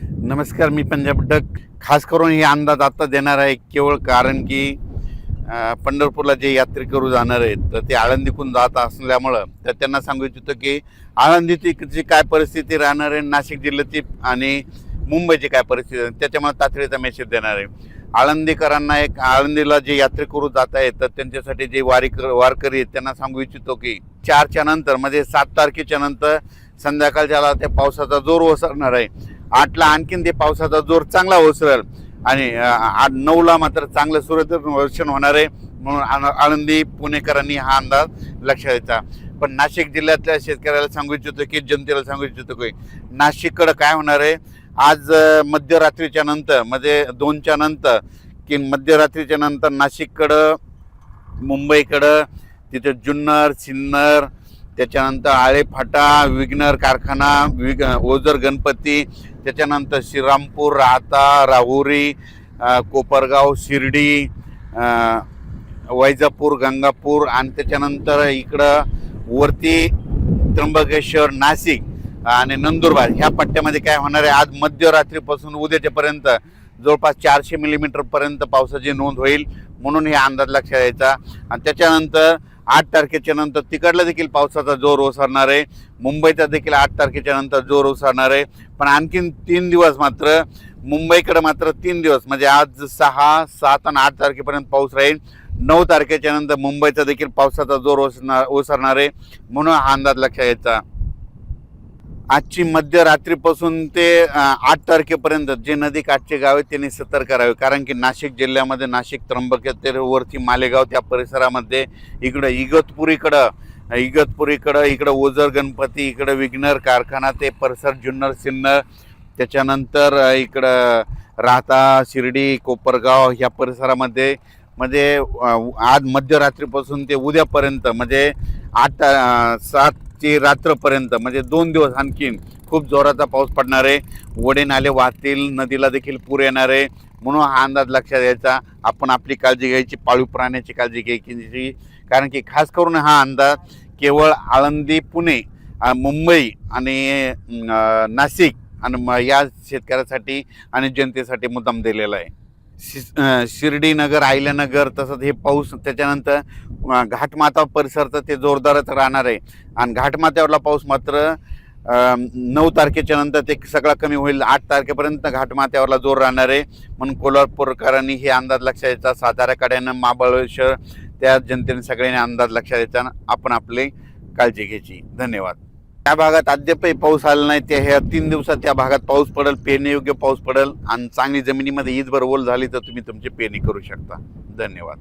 नमस्कार, मी पंजाब डक. खास करून हे अंदाज आता देणार आहे केवळ कारण की पंढरपूरला जे यात्रेकरू जाणार आहेत तर ते आळंदीतून जात असल्यामुळं तर त्यांना सांगू इच्छितो की आळंदीची काय परिस्थिती राहणार आहे, नाशिक जिल्ह्याची आणि मुंबईची काय परिस्थिती आहे, त्याच्यामुळे तातडीचा मेसेज देणार आहे. आळंदीकरांना एक आळंदीला जे यात्रेकरू जात आहेत तर त्यांच्यासाठी जे वारकरी आहेत त्यांना सांगू इच्छितो की 4च्या नंतर म्हणजे 7 तारखेच्या नंतर संध्याकाळच्याला त्या पावसाचा जोर ओसरणार आहे. 8ला आणखीन ते पावसाचा जोर चांगला ओसरेल आणि 8-9ला मात्र चांगलं सूर्यदर्शन होणार आहे. म्हणून आळंदी पुणेकरांनी हा अंदाज लक्षात द्यायचा. पण नाशिक जिल्ह्यातल्या शेतकऱ्याला सांगू इच्छितो की जनतेला सांगू इच्छितो की नाशिककडं काय होणार आहे, आज मध्यरात्रीच्या नंतर म्हणजे 2च्या नंतर की मध्यरात्रीच्या नंतर नाशिककडं, मुंबईकडं, तिथे जुन्नर, सिन्नर, त्याच्यानंतर आळेफाटा, विघ्नर कारखाना, ओझर गणपती, त्याच्यानंतर श्रीरामपूर, राहता, राहुरी, कोपरगाव, शिर्डी, वैजापूर, गंगापूर आणि त्याच्यानंतर इकडं वरती त्र्यंबकेश्वर, नाशिक आणि नंदुरबार ह्या पट्ट्यामध्ये काय होणार आहे, आज मध्यरात्रीपासून उद्याच्यापर्यंत जवळपास 400 मिलीमीटरपर्यंत पावसाची नोंद होईल. म्हणून हे अंदाज लक्षात यायचा. आणि त्याच्यानंतर 8 तारखेच्या नंतर तिकडला देखील पावसाचा जोर ओसरणार आहे. मुंबईचा देखील 8 तारखेच्या नंतर जोर ओसरणार आहे. पण आणखीन 3 दिवस मात्र मुंबईकडे मात्र 3 दिवस म्हणजे आज 6, 7 आणि 8 तारखेपर्यंत पाऊस राहील. 9 तारखेच्या नंतर मुंबईचा देखील पावसाचा जोर ओसरणार आहे. म्हणून हा अंदाज लक्षात यायचा. आजची मध्यरात्रीपासून ते 8 तारखेपर्यंत जे नदीकाठचे गाव आहेत त्यांनी सतर्क राहावे. कारण की नाशिक जिल्ह्यामध्ये नाशिक, त्र्यंबकेश्वरवरती मालेगाव त्या परिसरामध्ये इकडं इगतपुरीकडं इकडं ओझर गणपती, इकडं विघ्नर कारखाना ते परिसर, जुन्नर, सिन्नर, त्याच्यानंतर इकडं राहता, शिर्डी, कोपरगाव ह्या परिसरामध्ये म्हणजे आज मध्यरात्रीपासून ते उद्यापर्यंत म्हणजे 7ची रात्रपर्यंत म्हणजे 2 दिवस आणखीन खूप जोराचा पाऊस पडणार आहे. ओढे नाले वाहतील, नदीला देखील पूर येणार आहे. म्हणून हा अंदाज लक्षात घ्यायचा. आपण आपली काळजी घ्यायची, पाळीव प्राण्याची काळजी घ्यायची. कारण की खास करून हा अंदाज केवळ आळंदी, पुणे, मुंबई आणि नाशिक आणि या शेतकऱ्यासाठी आणि जनतेसाठी मुद्दाम दिलेला आहे. शिर्डीनगर, आयल्यानगर तसंच हे पाऊस, त्याच्यानंतर घाटमाथा परिसराचं ते जोरदारच राहणार आहे. आणि घाटमाथ्यावरला पाऊस मात्र 9 तारखेच्या नंतर ते सगळा कमी होईल. 8 तारखेपर्यंत घाटमाथ्यावरला जोर राहणार आहे. म्हणून कोल्हापूरकरांनी हे अंदाज लक्षात यायचा. साताऱ्याकड्यानं, महाबळेश्वर त्या जनतेने सगळ्यांनी अंदाज लक्षात यायचा. आपण आपली काळजी घ्यायची. धन्यवाद. त्या भागात अद्यापही पाऊस आला नाही. ते ह्या 3 दिवसात त्या भागात पाऊस पडेल, पेरणीयोग्य पाऊस पडेल आणि चांगली जमिनीमध्ये ईजभर ओल झाली तर तुम्ही तुमची पेरणी करू शकता. धन्यवाद.